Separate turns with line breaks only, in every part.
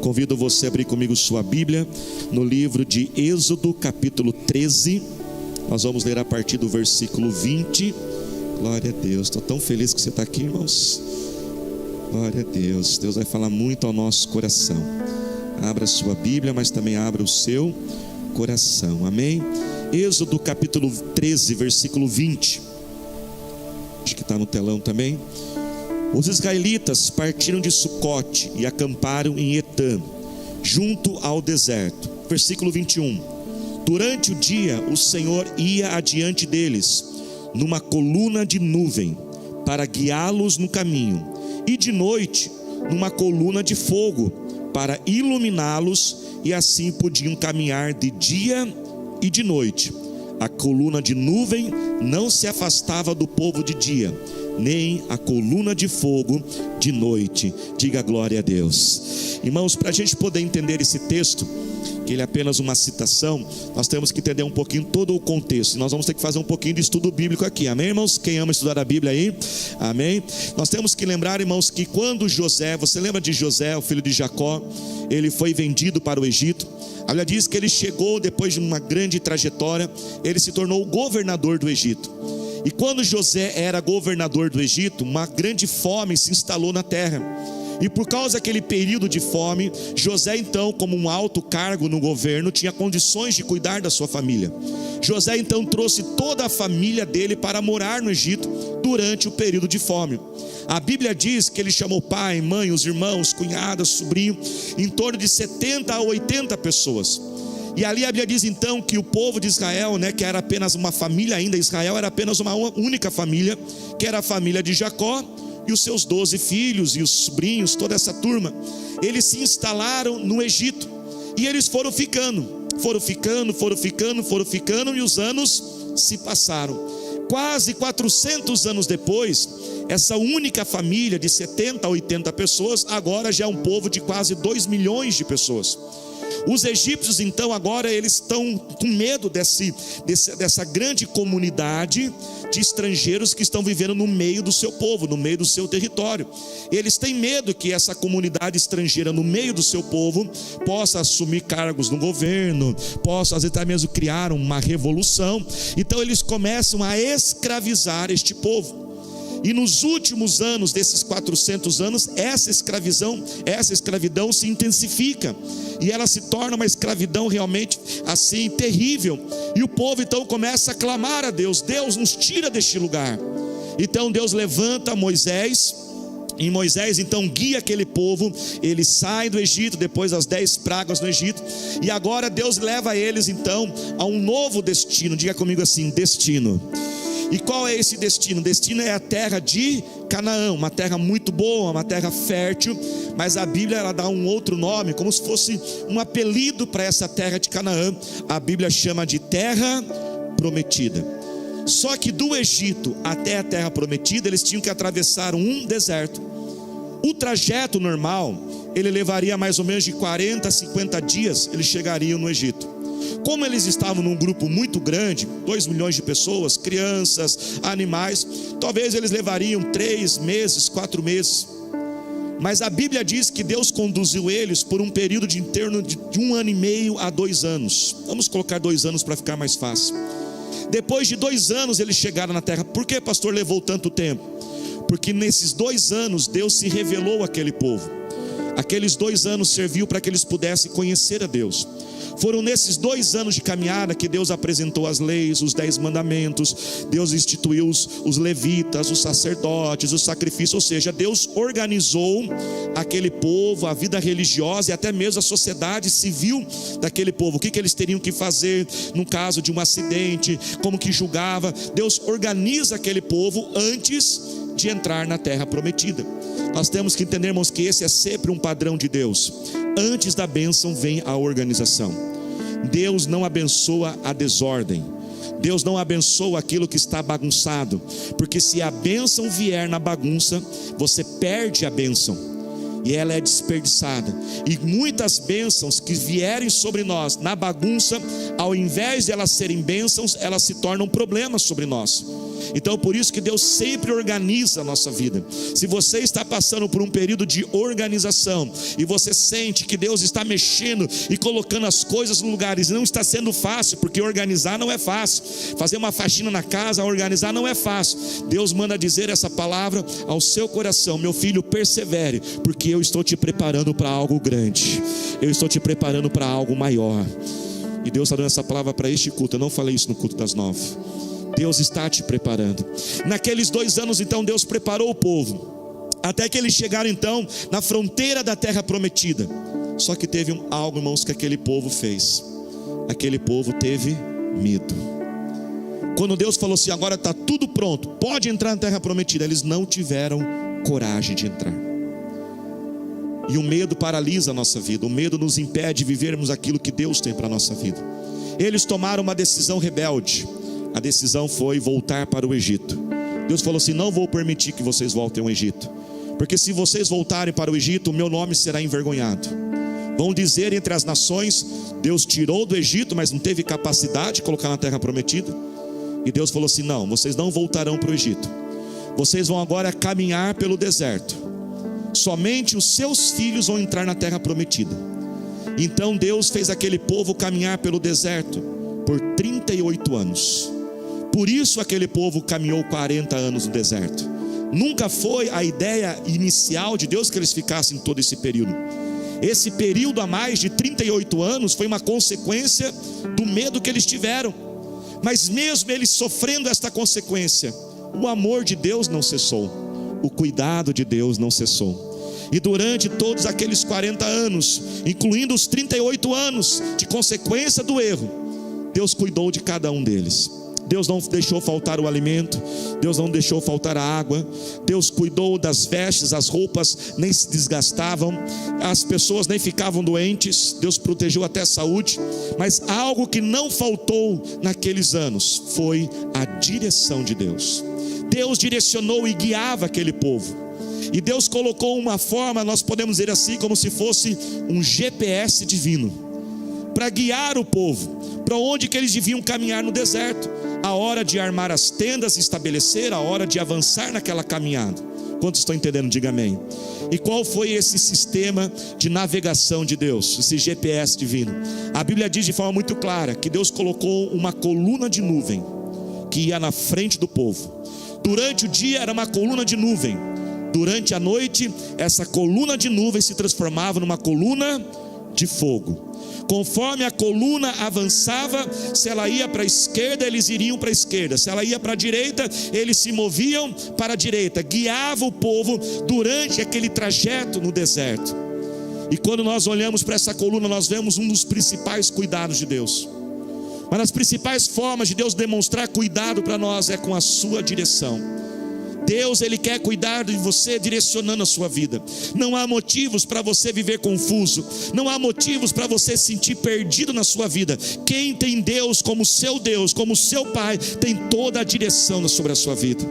Convido você a abrir comigo sua Bíblia no livro de Êxodo, capítulo 13. Nós vamos ler a partir do versículo 20. Glória a Deus, estou tão feliz que você está aqui, irmãos. Glória a Deus, Deus vai falar muito ao nosso coração. Abra sua Bíblia, mas também abra o seu coração, amém? Êxodo capítulo 13, versículo 20. Acho que está no telão também. Os israelitas partiram de Sucote e acamparam em Etã, junto ao deserto. Versículo 21. Durante o dia o Senhor ia adiante deles, numa coluna de nuvem, para guiá-los no caminho, e de noite numa coluna de fogo, para iluminá-los, e assim podiam caminhar de dia e de noite. A coluna de nuvem não se afastava do povo de dia, nem a coluna de fogo de noite. Diga glória a Deus. Irmãos, para a gente poder entender esse texto, que ele é apenas uma citação, nós temos que entender um pouquinho todo o contexto. Nós vamos ter que fazer um pouquinho de estudo bíblico aqui, amém, irmãos? Quem ama estudar a Bíblia aí? Amém? Nós temos que lembrar, irmãos, que quando José, você lembra de José, o filho de Jacó, ele foi vendido para o Egito. A Bíblia diz que ele chegou depois de uma grande trajetória, ele se tornou o governador do Egito. E quando José era governador do Egito, uma grande fome se instalou na terra. E por causa daquele período de fome, José então, como um alto cargo no governo, tinha condições de cuidar da sua família. José então trouxe toda a família dele para morar no Egito durante o período de fome. A Bíblia diz que ele chamou pai, mãe, os irmãos, cunhadas, sobrinho, em torno de 70 a 80 pessoas. E ali a Bíblia diz então que o povo de Israel, que era apenas uma família ainda, Israel era apenas uma única família, que era a família de Jacó e os seus 12 filhos e os sobrinhos, toda essa turma. Eles se instalaram no Egito e eles foram ficando, e os anos se passaram. Quase 400 anos depois, essa única família de 70 a 80 pessoas, agora já é um povo de quase 2 milhões de pessoas. Os egípcios então agora eles estão com medo dessa grande comunidade de estrangeiros que estão vivendo no meio do seu povo, no meio do seu território. Eles têm medo que essa comunidade estrangeira no meio do seu povo possa assumir cargos no governo, possa às vezes até mesmo criar uma revolução. Então eles começam a escravizar este povo. E nos últimos anos desses 400 anos, essa escravidão se intensifica. E ela se torna uma escravidão realmente assim terrível. E o povo então começa a clamar a Deus: Deus, nos tira deste lugar. Então Deus levanta Moisés. E Moisés então guia aquele povo. Ele sai do Egito depois das 10 pragas no Egito. E agora Deus leva eles então a um novo destino. Diga comigo assim: destino. E qual é esse destino? O destino é a terra de Canaã, uma terra muito boa, uma terra fértil, mas a Bíblia ela dá um outro nome, como se fosse um apelido para essa terra de Canaã. A Bíblia chama de terra prometida. Só que do Egito até a terra prometida, eles tinham que atravessar um deserto. O trajeto normal, ele levaria mais ou menos de 40 a 50 dias, eles chegariam no Egito. Como eles estavam num grupo muito grande, 2 milhões de pessoas, crianças, animais, talvez eles levariam 3 meses, 4 meses. Mas a Bíblia diz que Deus conduziu eles por um período de em torno de 1 ano e meio a 2 anos. Vamos colocar 2 anos para ficar mais fácil. Depois de 2 anos eles chegaram na terra. Por que, pastor, levou tanto tempo? Porque nesses 2 anos Deus se revelou àquele povo. Aqueles 2 anos serviu para que eles pudessem conhecer a Deus. Foram nesses 2 anos de caminhada que Deus apresentou as leis, os 10 mandamentos. Deus instituiu os levitas, os sacerdotes, os sacrifícios. Ou seja, Deus organizou aquele povo, a vida religiosa e até mesmo a sociedade civil daquele povo. O que eles teriam que fazer no caso de um acidente, como que julgava. Deus organiza aquele povo antes de entrar na terra prometida. Nós temos que entender, irmãos, que esse é sempre um padrão de Deus. Antes da bênção vem a organização. Deus não abençoa a desordem. Deus não abençoa aquilo que está bagunçado. Porque se a bênção vier na bagunça, você perde a bênção e ela é desperdiçada. E muitas bênçãos que vierem sobre nós na bagunça, ao invés de elas serem bênçãos, elas se tornam problemas sobre nós. Então por isso que Deus sempre organiza a nossa vida. Se você está passando por um período de organização e você sente que Deus está mexendo e colocando as coisas no lugares, não está sendo fácil, porque organizar não é fácil, fazer uma faxina na casa, organizar não é fácil. Deus manda dizer essa palavra ao seu coração: meu filho, persevere, porque eu estou te preparando para algo grande, eu estou te preparando para algo maior. E Deus está dando essa palavra para este culto. Eu não falei isso no culto das 9. Deus está te preparando. Naqueles 2 anos então Deus preparou o povo, até que eles chegaram então na fronteira da terra prometida. Só que teve algo, irmãos, que aquele povo fez. Aquele povo teve medo. Quando Deus falou assim: agora está tudo pronto, pode entrar na terra prometida, eles não tiveram coragem de entrar. E o medo paralisa a nossa vida. O medo nos impede de vivermos aquilo que Deus tem para a nossa vida. Eles tomaram uma decisão rebelde. A decisão foi voltar para o Egito. Deus falou assim: não vou permitir que vocês voltem ao Egito, porque se vocês voltarem para o Egito, o meu nome será envergonhado. Vão dizer entre as nações: Deus tirou do Egito, mas não teve capacidade de colocar na terra prometida. E Deus falou assim: não, vocês não voltarão para o Egito. Vocês vão agora caminhar pelo deserto. Somente os seus filhos vão entrar na terra prometida. Então Deus fez aquele povo caminhar pelo deserto por 38 anos. Por isso aquele povo caminhou 40 anos no deserto. Nunca foi a ideia inicial de Deus que eles ficassem todo esse período. Esse período a mais de 38 anos foi uma consequência do medo que eles tiveram. Mas mesmo eles sofrendo esta consequência, o amor de Deus não cessou, o cuidado de Deus não cessou. E durante todos aqueles 40 anos, incluindo os 38 anos de consequência do erro, Deus cuidou de cada um deles. Deus não deixou faltar o alimento, Deus não deixou faltar a água, Deus cuidou das vestes, as roupas nem se desgastavam, as pessoas nem ficavam doentes, Deus protegeu até a saúde. Mas algo que não faltou naqueles anos foi a direção de Deus. Deus direcionou e guiava aquele povo, e Deus colocou uma forma, nós podemos dizer assim, como se fosse um GPS divino, para guiar o povo, para onde que eles deviam caminhar no deserto, a hora de armar as tendas, estabelecer, a hora de avançar naquela caminhada. Quantos estão entendendo? Diga amém. E qual foi esse sistema de navegação de Deus, esse GPS divino? A Bíblia diz de forma muito clara que Deus colocou uma coluna de nuvem que ia na frente do povo. Durante o dia era uma coluna de nuvem, durante a noite essa coluna de nuvem se transformava numa coluna de fogo. Conforme a coluna avançava, se ela ia para a esquerda, eles iriam para a esquerda, se ela ia para a direita, eles se moviam para a direita, guiava o povo durante aquele trajeto no deserto. E quando nós olhamos para essa coluna, nós vemos um dos principais cuidados de Deus. Uma das principais formas de Deus demonstrar cuidado para nós é com a sua direção. Deus, Ele quer cuidar de você direcionando a sua vida. Não há motivos para você viver confuso, não há motivos para você se sentir perdido na sua vida. Quem tem Deus, como seu Pai, tem toda a direção sobre a sua vida.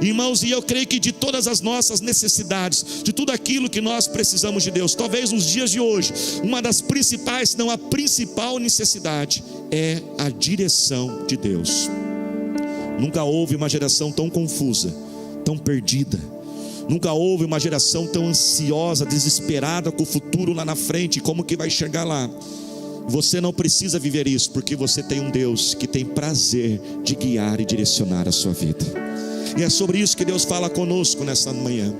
Irmãos, e eu creio que de todas as nossas necessidades, de tudo aquilo que nós precisamos de Deus, talvez nos dias de hoje, uma das principais, se não a principal necessidade, é a direção de Deus. Nunca houve uma geração tão confusa, tão perdida. Nunca houve uma geração tão ansiosa, desesperada com o futuro lá na frente, como que vai chegar lá. Você não precisa viver isso, porque você tem um Deus que tem prazer de guiar e direcionar a sua vida. E é sobre isso que Deus fala conosco nessa manhã.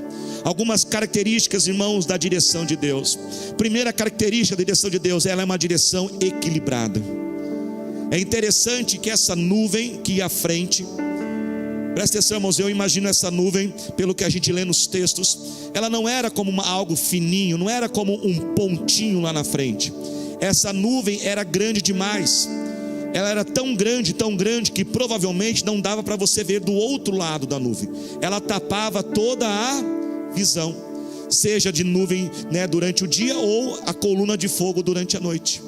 Algumas características, irmãos, da direção de Deus. Primeira característica da direção de Deus, ela é uma direção equilibrada. É interessante que essa nuvem que ia à frente, presta atenção, irmãos, eu imagino essa nuvem, pelo que a gente lê nos textos, ela não era como algo fininho, não era como um pontinho lá na frente. Essa nuvem era grande demais. Ela era tão grande, que provavelmente não dava para você ver do outro lado da nuvem. Ela tapava toda a visão, seja de nuvem, durante o dia, ou a coluna de fogo durante a noite.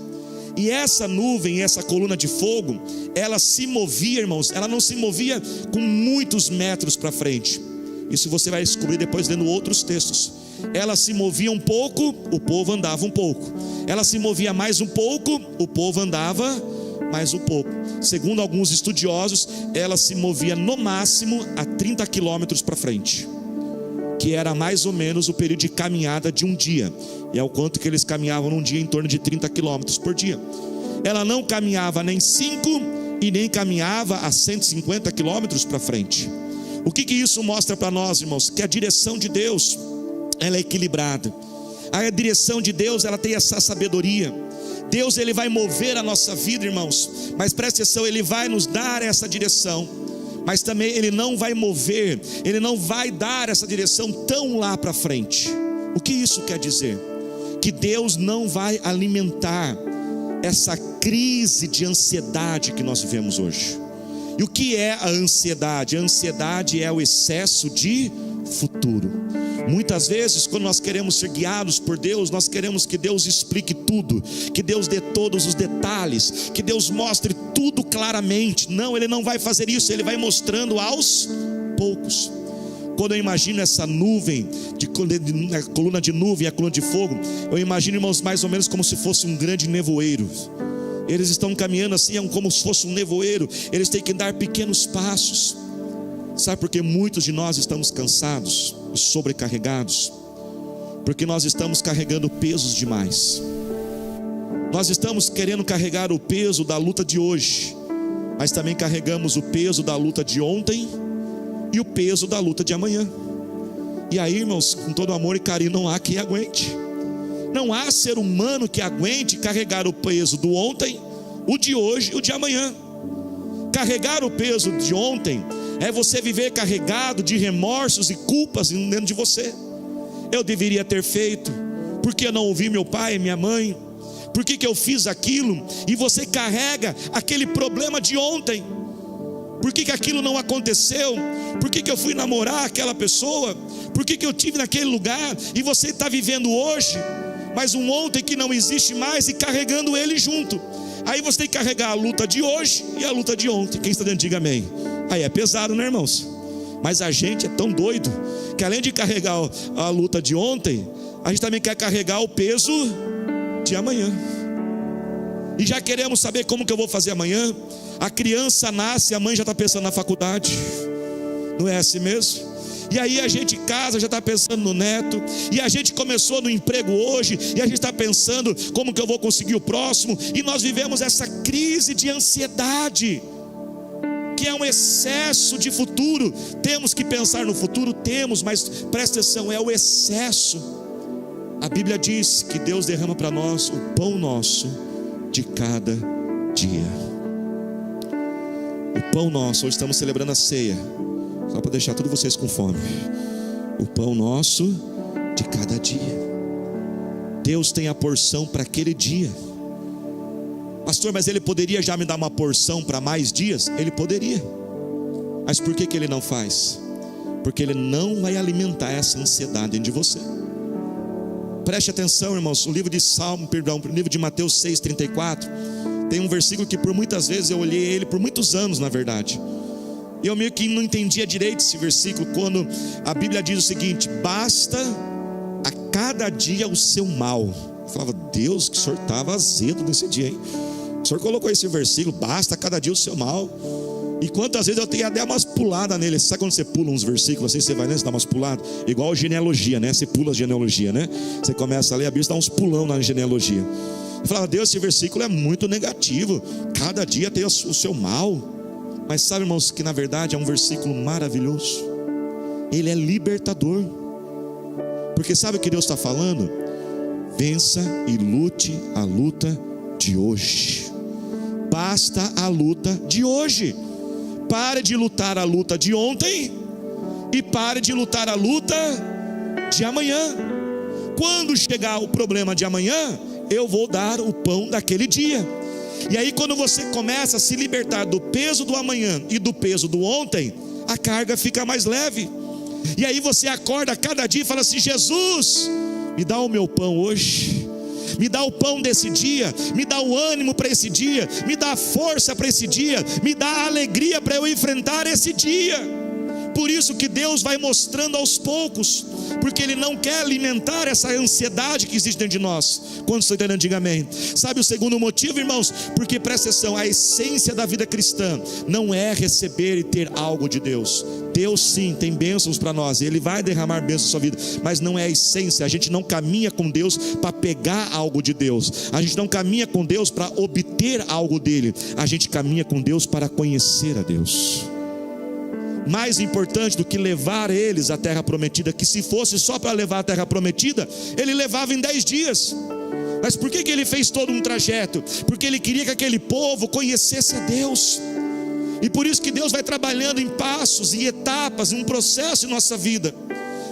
E essa nuvem, essa coluna de fogo, ela se movia, irmãos, ela não se movia com muitos metros para frente. Isso você vai descobrir depois lendo outros textos. Ela se movia um pouco, o povo andava um pouco. Ela se movia mais um pouco, o povo andava mais um pouco. Segundo alguns estudiosos, ela se movia no máximo a 30 quilômetros para frente, que era mais ou menos o período de caminhada de um dia. E é o quanto que eles caminhavam num dia, em torno de 30 quilômetros por dia. Ela não caminhava nem 5 e nem caminhava a 150 quilômetros para frente. O que isso mostra para nós, irmãos? Que a direção de Deus, ela é equilibrada. A direção de Deus, ela tem essa sabedoria. Deus, ele vai mover a nossa vida, irmãos, mas preste atenção, ele vai nos dar essa direção, mas também ele não vai mover, ele não vai dar essa direção tão lá para frente. O que isso quer dizer? Que Deus não vai alimentar essa crise de ansiedade que nós vivemos hoje. E o que é a ansiedade? A ansiedade é o excesso de futuro. Muitas vezes, quando nós queremos ser guiados por Deus, nós queremos que Deus explique tudo, que Deus dê todos os detalhes, que Deus mostre tudo claramente. Não, Ele não vai fazer isso, Ele vai mostrando aos poucos. Quando eu imagino essa nuvem, a coluna de nuvem, a coluna de fogo, eu imagino, irmãos, mais ou menos como se fosse um grande nevoeiro. Eles estão caminhando assim, como se fosse um nevoeiro. Eles têm que dar pequenos passos. Sabe por que muitos de nós estamos cansados e sobrecarregados? Porque nós estamos carregando pesos demais. Nós estamos querendo carregar o peso da luta de hoje, mas também carregamos o peso da luta de ontem e o peso da luta de amanhã. E aí, irmãos, com todo amor e carinho, não há quem aguente. Não há ser humano que aguente carregar o peso do ontem, o de hoje e o de amanhã. Carregar o peso de ontem é você viver carregado de remorsos e culpas dentro de você. Eu deveria ter feito, porque eu não ouvi meu pai e minha mãe, por que eu fiz aquilo? E você carrega aquele problema de ontem. Por que aquilo não aconteceu? Por que eu fui namorar aquela pessoa? Por que eu tive naquele lugar? E você está vivendo hoje, mas um ontem que não existe mais, e carregando ele junto. Aí você tem que carregar a luta de hoje e a luta de ontem. Quem está dentro, diga amém. Aí é pesado, né, irmãos? Mas a gente é tão doido que além de carregar a luta de ontem, a gente também quer carregar o peso de amanhã. E já queremos saber como que eu vou fazer amanhã. A criança nasce, a mãe já está pensando na faculdade. Não é assim mesmo? E aí a gente casa, já está pensando no neto. E a gente começou no emprego hoje, e a gente está pensando como que eu vou conseguir o próximo. E nós vivemos essa crise de ansiedade, que é um excesso de futuro. Temos que pensar no futuro, temos, mas presta atenção, é o excesso. A Bíblia diz que Deus derrama para nós o pão nosso de cada dia. O pão nosso, hoje estamos celebrando a ceia, só para deixar todos vocês com fome. O pão nosso de cada dia. Deus tem a porção para aquele dia. Pastor, mas Ele poderia já me dar uma porção para mais dias? Ele poderia. Mas por que Ele não faz? Porque Ele não vai alimentar essa ansiedade dentro de você. Preste atenção, irmãos, o livro de Mateus 6,34, tem um versículo que por muitas vezes eu olhei ele, por muitos anos na verdade, e eu meio que não entendia direito esse versículo, quando a Bíblia diz o seguinte: basta a cada dia o seu mal. Eu falava, Deus, que o Senhor estava azedo nesse dia, hein? O Senhor colocou esse versículo, basta a cada dia o seu mal. E quantas vezes eu tenho até umas puladas nele. Sabe quando você pula uns versículos assim, você vai, né? Você dá umas puladas, igual genealogia, né? Você pula a genealogia, né? Você começa a ler a Bíblia, dá uns pulão na genealogia. Eu falava, Deus, esse versículo é muito negativo, cada dia tem o seu mal. Mas sabe, irmãos, que na verdade é um versículo maravilhoso. Ele é libertador. Porque sabe o que Deus está falando? Vença e lute a luta de hoje. Basta a luta de hoje. Pare de lutar a luta de ontem e pare de lutar a luta de amanhã. Quando chegar o problema de amanhã, eu vou dar o pão daquele dia. E aí quando você começa a se libertar do peso do amanhã e do peso do ontem, a carga fica mais leve. E aí você acorda a cada dia e fala assim: Jesus, me dá o meu pão hoje, me dá o pão desse dia, me dá o ânimo para esse dia, me dá a força para esse dia, me dá a alegria para eu enfrentar esse dia. por isso que Deus vai mostrando aos poucos, porque Ele não quer alimentar essa ansiedade que existe dentro de nós. Quando estou entendendo, diga amém. Sabe o segundo motivo, irmãos? Porque presta atenção, a essência da vida cristã não é receber e ter algo de Deus. Deus sim tem bênçãos para nós, Ele vai derramar bênçãos na sua vida, mas não é a essência. A gente não caminha com Deus para pegar algo de Deus, a gente não caminha com Deus para obter algo dele, a gente caminha com Deus para conhecer a Deus. Mais importante do que levar eles à terra prometida, que se fosse só para levar a terra prometida, Ele levava em 10 dias. Mas por que Ele fez todo um trajeto? Porque Ele queria que aquele povo conhecesse a Deus. E por isso que Deus vai trabalhando em passos e etapas, em um processo em nossa vida.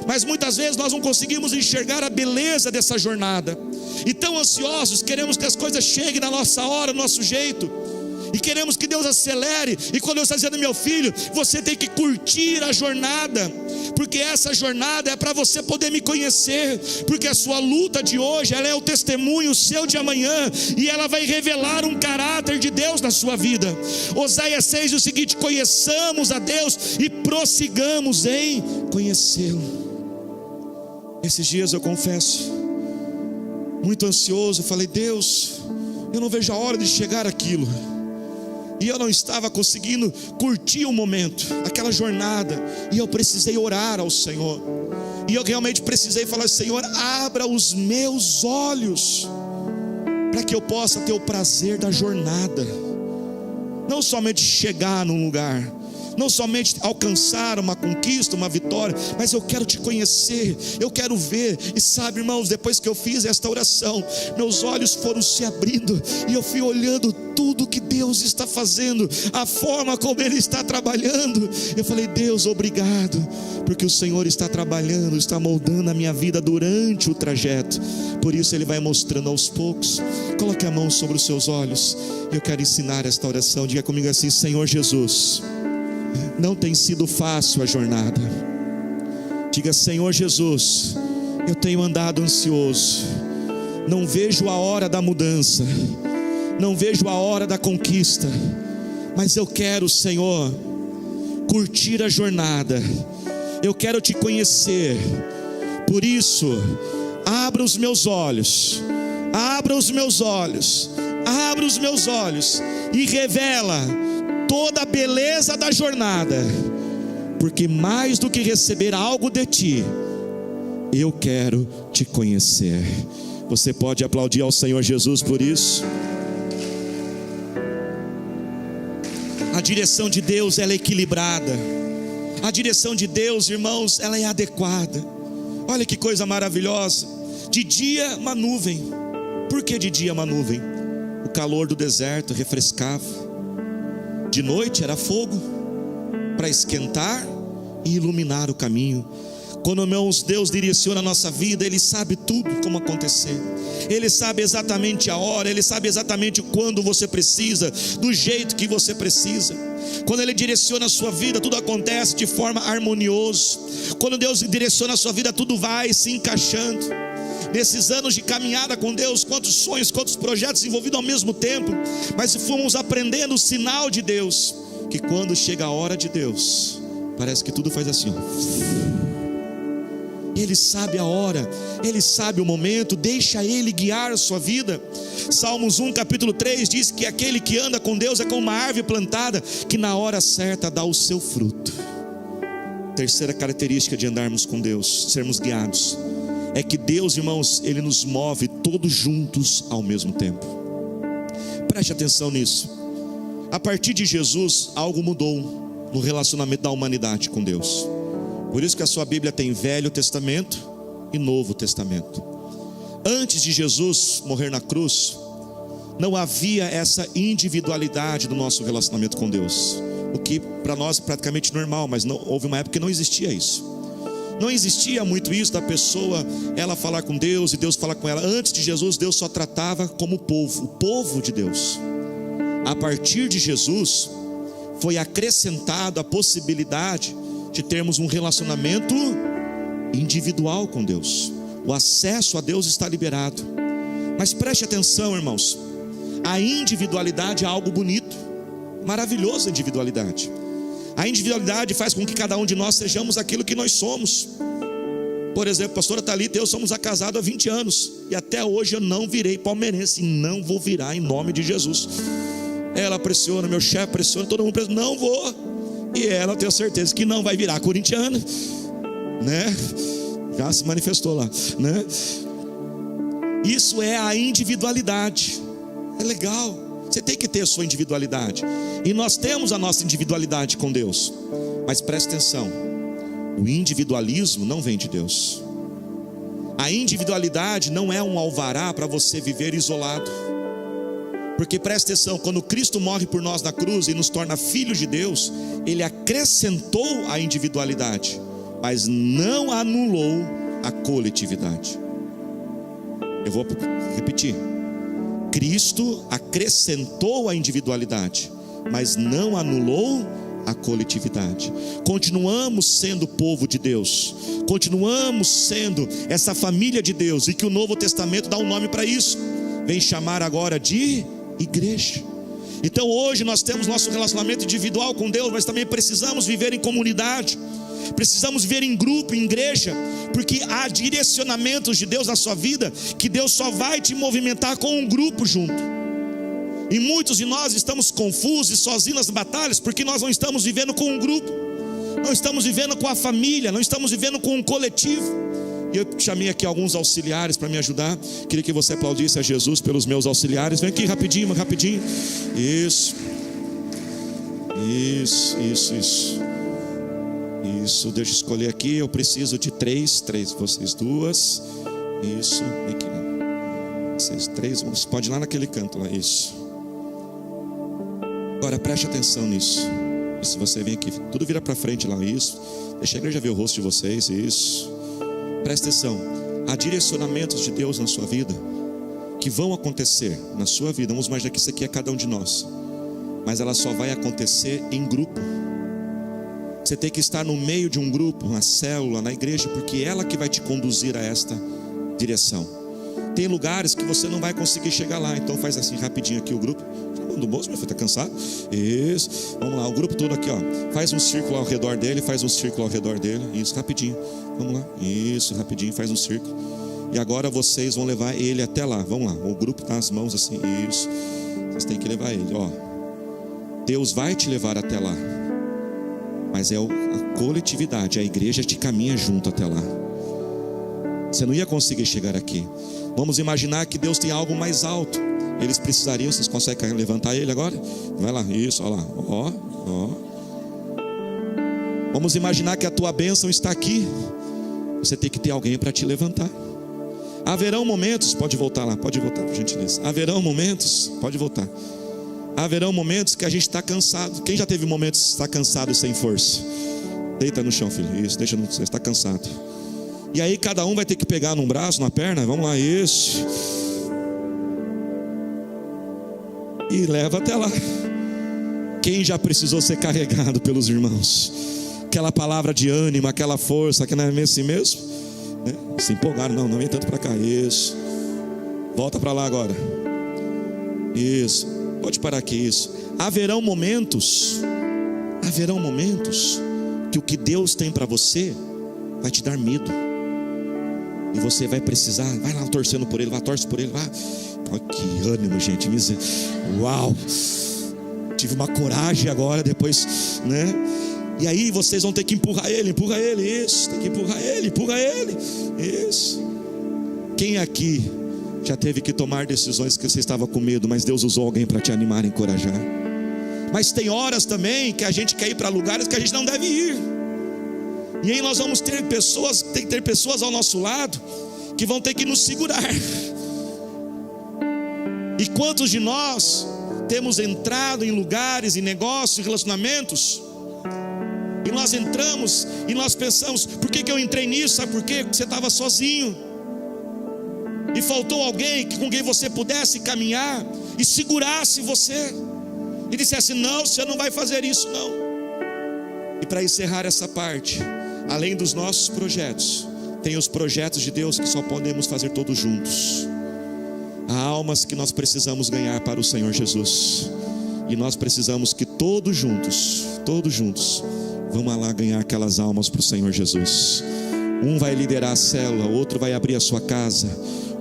Mas muitas vezes nós não conseguimos enxergar a beleza dessa jornada, e tão ansiosos, queremos que as coisas cheguem na nossa hora, no nosso jeito, e queremos que Deus acelere. E quando Deus está dizendo: meu filho, você tem que curtir a jornada, porque essa jornada é para você poder me conhecer, porque a sua luta de hoje, ela é o testemunho seu de amanhã, e ela vai revelar um caráter de Deus na sua vida. Oséias 6 diz o seguinte: conheçamos a Deus e prossigamos em conhecê-lo. Esses dias eu confesso, muito ansioso, falei: Deus, eu não vejo a hora de chegar aquilo. E eu não estava conseguindo curtir o momento, aquela jornada, e eu precisei orar ao Senhor. E eu realmente precisei falar: Senhor, abra os meus olhos, para que eu possa ter o prazer da jornada, não somente chegar num lugar, não somente alcançar uma conquista, uma vitória, mas eu quero te conhecer, eu quero ver. E sabe, irmãos, depois que eu fiz esta oração, meus olhos foram se abrindo, e eu fui olhando tudo que Deus está fazendo, a forma como Ele está trabalhando. Eu falei: Deus, obrigado, porque o Senhor está trabalhando, está moldando a minha vida durante o trajeto. Por isso Ele vai mostrando aos poucos. Coloque a mão sobre os seus olhos. Eu quero ensinar esta oração. Diga comigo assim: Senhor Jesus, não tem sido fácil a jornada. Diga: Senhor Jesus, eu tenho andado ansioso, não vejo a hora da mudança, não vejo a hora da conquista, mas eu quero, Senhor, curtir a jornada, eu quero te conhecer. Por isso, abra os meus olhos, abra os meus olhos, abra os meus olhos e revela toda a beleza da jornada, porque mais do que receber algo de ti, eu quero te conhecer. Você pode aplaudir ao Senhor Jesus por isso? A direção de Deus, ela é equilibrada. A direção de Deus, irmãos, ela é adequada. Olha que coisa maravilhosa. De dia uma nuvem. Por que de dia uma nuvem? O calor do deserto refrescava. De noite era fogo, para esquentar e iluminar o caminho. Quando, irmãos, Deus direciona a nossa vida, Ele sabe tudo como acontecer. Ele sabe exatamente a hora, Ele sabe exatamente quando você precisa, do jeito que você precisa. Quando Ele direciona a sua vida, tudo acontece de forma harmoniosa. Quando Deus direciona a sua vida, tudo vai se encaixando. Nesses anos de caminhada com Deus, quantos sonhos, quantos projetos envolvidos ao mesmo tempo, mas fomos aprendendo o sinal de Deus, que quando chega a hora de Deus, parece que tudo faz assim, ó. Ele sabe a hora, Ele sabe o momento, deixa Ele guiar a sua vida. Salmos 1 capítulo 3 diz que aquele que anda com Deus é como uma árvore plantada, que na hora certa dá o seu fruto. Terceira característica de andarmos com Deus, sermos guiados, é que Deus, irmãos, Ele nos move todos juntos ao mesmo tempo. Preste atenção nisso. A partir de Jesus, algo mudou no relacionamento da humanidade com Deus. Por isso que a sua Bíblia tem Velho Testamento e Novo Testamento. Antes de Jesus morrer na cruz, não havia essa individualidade do nosso relacionamento com Deus, o que para nós é praticamente normal, mas não, houve uma época que não existia isso. Não existia muito isso da pessoa, ela falar com Deus e Deus falar com ela. Antes de Jesus, Deus só tratava como povo, o povo de Deus. A partir de Jesus, foi acrescentado a possibilidade de termos um relacionamento individual com Deus. O acesso a Deus está liberado. Mas preste atenção, irmãos, a individualidade é algo bonito, maravilhoso a individualidade. A individualidade faz com que cada um de nós sejamos aquilo que nós somos. Por exemplo, a pastora Thalita e eu somos casados há 20 anos, e até hoje eu não virei palmeirense, e não vou virar em nome de Jesus. Ela pressiona, meu chefe pressiona, todo mundo pressiona, não vou. E ela, eu tenho certeza que não vai virar corintiana, né? Já se manifestou lá, né? Isso é a individualidade. É legal, você tem que ter a sua individualidade, e nós temos a nossa individualidade com Deus. Mas preste atenção, o individualismo não vem de Deus. A individualidade não é um alvará para você viver isolado. Porque preste atenção, quando Cristo morre por nós na cruz e nos torna filhos de Deus, Ele acrescentou a individualidade, mas não anulou a coletividade. Eu vou repetir: Cristo acrescentou a individualidade, mas não anulou a coletividade. Continuamos sendo povo de Deus, continuamos sendo essa família de Deus, e que o Novo Testamento dá um nome para isso, vem chamar agora de igreja. Então hoje nós temos nosso relacionamento individual com Deus, mas também precisamos viver em comunidade, precisamos viver em grupo, em igreja, porque há direcionamentos de Deus na sua vida, que Deus só vai te movimentar com um grupo junto. E muitos de nós estamos confusos e sozinhos nas batalhas, porque nós não estamos vivendo com um grupo, não estamos vivendo com a família, não estamos vivendo com um coletivo. E eu chamei aqui alguns auxiliares para me ajudar. Queria que você aplaudisse a Jesus pelos meus auxiliares. Vem aqui rapidinho, rapidinho. Isso. Deixa eu escolher aqui. Eu preciso de três, vocês duas. Isso, vem aqui. Vocês três, você pode ir lá naquele canto lá. Isso. Agora preste atenção nisso. E se você vem aqui, tudo vira para frente lá. Isso. Deixa a igreja ver o rosto de vocês. Isso. Preste atenção, há direcionamentos de Deus na sua vida que vão acontecer na sua vida. Vamos imaginar que isso aqui é cada um de nós, mas ela só vai acontecer em grupo. Você tem que estar no meio de um grupo, na célula, na igreja, porque é ela que vai te conduzir a esta direção. Tem lugares que você não vai conseguir chegar lá, então faz assim rapidinho aqui o grupo. Do moço, meu filho, está cansado? Isso, vamos lá, o grupo todo aqui, ó. Faz um círculo ao redor dele, isso, rapidinho. Vamos lá, isso, rapidinho, faz um círculo. E agora vocês vão levar ele até lá. Vamos lá, o grupo está nas mãos assim, isso. Vocês têm que levar ele, ó. Deus vai te levar até lá, mas é a coletividade, a igreja te caminha junto até lá. Você não ia conseguir chegar aqui. Vamos imaginar que Deus tem algo mais alto. Eles precisariam, vocês conseguem levantar ele agora? Vai lá, isso, olha lá, ó. Vamos imaginar que a tua bênção está aqui. Você tem que ter alguém para te levantar. Haverão momentos, pode voltar lá, pode voltar, por gentileza. Haverão momentos, pode voltar. Haverão momentos que a gente está cansado. Quem já teve momentos que está cansado e sem força? Deita no chão, filho, isso, deixa no chão, você está cansado. E aí cada um vai ter que pegar num braço, na perna, vamos lá, isso. E leva até lá. Quem já precisou ser carregado pelos irmãos? Aquela palavra de ânimo, aquela força, que não é assim mesmo, né? Se empolgaram, não vem tanto para cá. Isso. Volta para lá agora. Isso. Pode parar aqui, isso. Haverão momentos que o que Deus tem para você vai te dar medo. E você vai precisar, vai lá torcendo por ele, vai, torce por ele, vai. Oh, que ânimo, gente. Uau! Tive uma coragem agora, depois, né? E aí vocês vão ter que empurrar ele, isso. Tem que empurrar ele, isso. Quem aqui já teve que tomar decisões que você estava com medo, mas Deus usou alguém para te animar e encorajar? Mas tem horas também que a gente quer ir para lugares que a gente não deve ir. E aí nós vamos ter pessoas, tem que ter pessoas ao nosso lado que vão ter que nos segurar. E quantos de nós temos entrado em lugares, em negócios, em relacionamentos, e nós entramos e nós pensamos: por que eu entrei nisso? Sabe por quê? Porque você estava sozinho e faltou alguém com quem você pudesse caminhar e segurasse você e dissesse: não, você não vai fazer isso não. E para encerrar essa parte, além dos nossos projetos, tem os projetos de Deus que só podemos fazer todos juntos. Há almas que nós precisamos ganhar para o Senhor Jesus. E nós precisamos que todos juntos, vamos lá ganhar aquelas almas para o Senhor Jesus. Um vai liderar a célula, outro vai abrir a sua casa,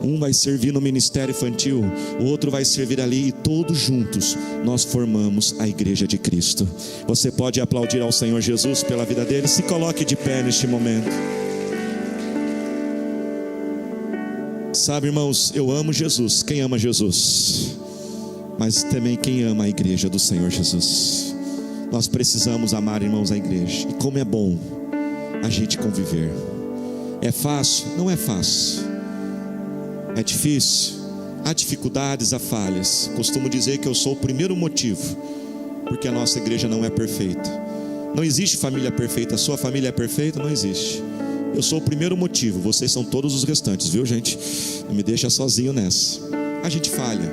um vai servir no ministério infantil, o outro vai servir ali, e todos juntos nós formamos a igreja de Cristo. Você pode aplaudir ao Senhor Jesus pela vida dele? Se coloque de pé neste momento. Sabe, irmãos, eu amo Jesus. Quem ama Jesus? Mas também quem ama a igreja do Senhor Jesus. Nós precisamos amar, irmãos, a igreja. E como é bom a gente conviver. É fácil? Não é fácil. É difícil? Há dificuldades, há falhas. Costumo dizer que eu sou o primeiro motivo porque a nossa igreja não é perfeita. Não existe família perfeita. A sua família é perfeita? Não existe. Eu sou o primeiro motivo. Vocês são todos os restantes, viu, gente? Não me deixa sozinho nessa. A gente falha.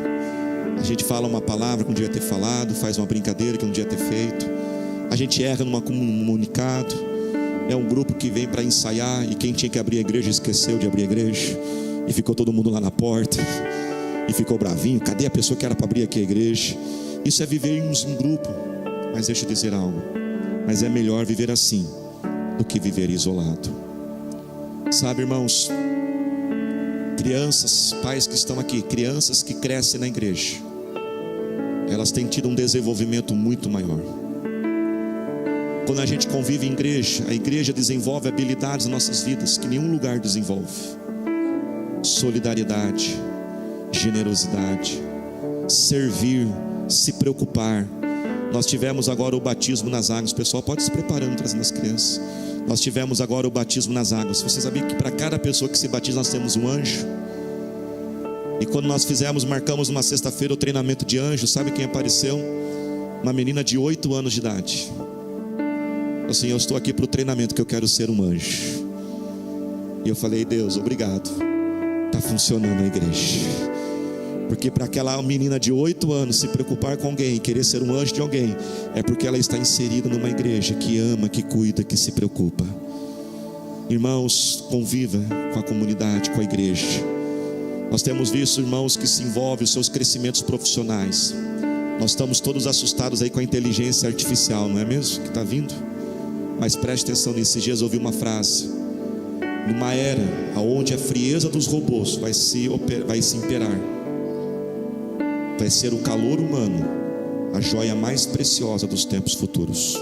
A gente fala uma palavra que não devia ter falado, faz uma brincadeira que não devia ter feito. A gente erra num comunicado. É um grupo que vem para ensaiar e quem tinha que abrir a igreja esqueceu de abrir a igreja. E ficou todo mundo lá na porta. E ficou bravinho. Cadê a pessoa que era para abrir aqui a igreja? Isso é vivermos em grupo. Mas deixa eu dizer algo. Mas é melhor viver assim do que viver isolado. Sabe, irmãos, crianças, pais que estão aqui, crianças que crescem na igreja, elas têm tido um desenvolvimento muito maior. Quando a gente convive em igreja, a igreja desenvolve habilidades nas nossas vidas que nenhum lugar desenvolve. Solidariedade, generosidade, servir, se preocupar. Nós tivemos agora o batismo nas águas. O pessoal pode se preparando, trazendo as crianças. Nós tivemos agora o batismo nas águas. Você sabia que para cada pessoa que se batiza nós temos um anjo? E quando nós marcamos numa sexta-feira o treinamento de anjos, sabe quem apareceu? Uma menina de 8 anos de idade. Assim, eu estou aqui para o treinamento que eu quero ser um anjo. E eu falei, Deus, obrigado. Está funcionando a igreja. Porque para aquela menina de 8 anos se preocupar com alguém, querer ser um anjo de alguém, é porque ela está inserida numa igreja que ama, que cuida, que se preocupa. Irmãos, conviva com a comunidade, com a igreja. Nós temos visto irmãos que se envolvem os seus crescimentos profissionais. Nós estamos todos assustados aí com a inteligência artificial, não é mesmo? Que está vindo. Mas preste atenção, nesses dias eu ouvi uma frase. Numa era onde a frieza dos robôs vai se imperar, vai ser o calor humano a joia mais preciosa dos tempos futuros.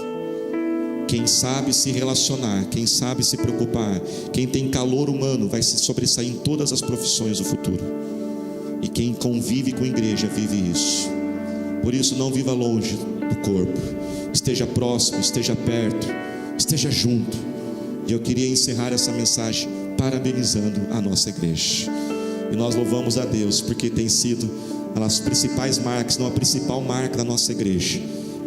Quem sabe se relacionar, quem sabe se preocupar, quem tem calor humano vai se sobressair em todas as profissões do futuro. E quem convive com a igreja vive isso. Por isso não viva longe do corpo. Esteja próximo, esteja perto, esteja junto. E eu queria encerrar essa mensagem parabenizando a nossa igreja. E nós louvamos a Deus porque tem sido as principais marcas, não a principal marca da nossa igreja.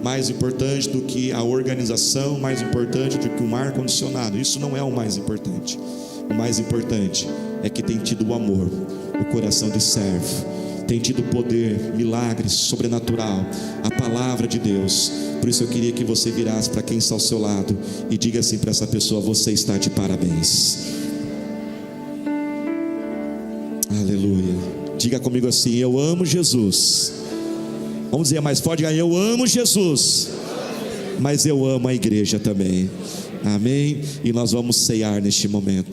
Mais importante do que a organização, mais importante do que o ar-condicionado. Isso não é o mais importante. O mais importante é que tem tido o amor, o coração de servo, tem tido poder, milagres, sobrenatural, a palavra de Deus. Por isso eu queria que você virasse para quem está ao seu lado e diga assim para essa pessoa: você está de parabéns. Aleluia. Diga comigo assim: eu amo Jesus. Vamos dizer mais forte: eu amo Jesus, mas eu amo a igreja também. Amém? E nós vamos ceiar neste momento.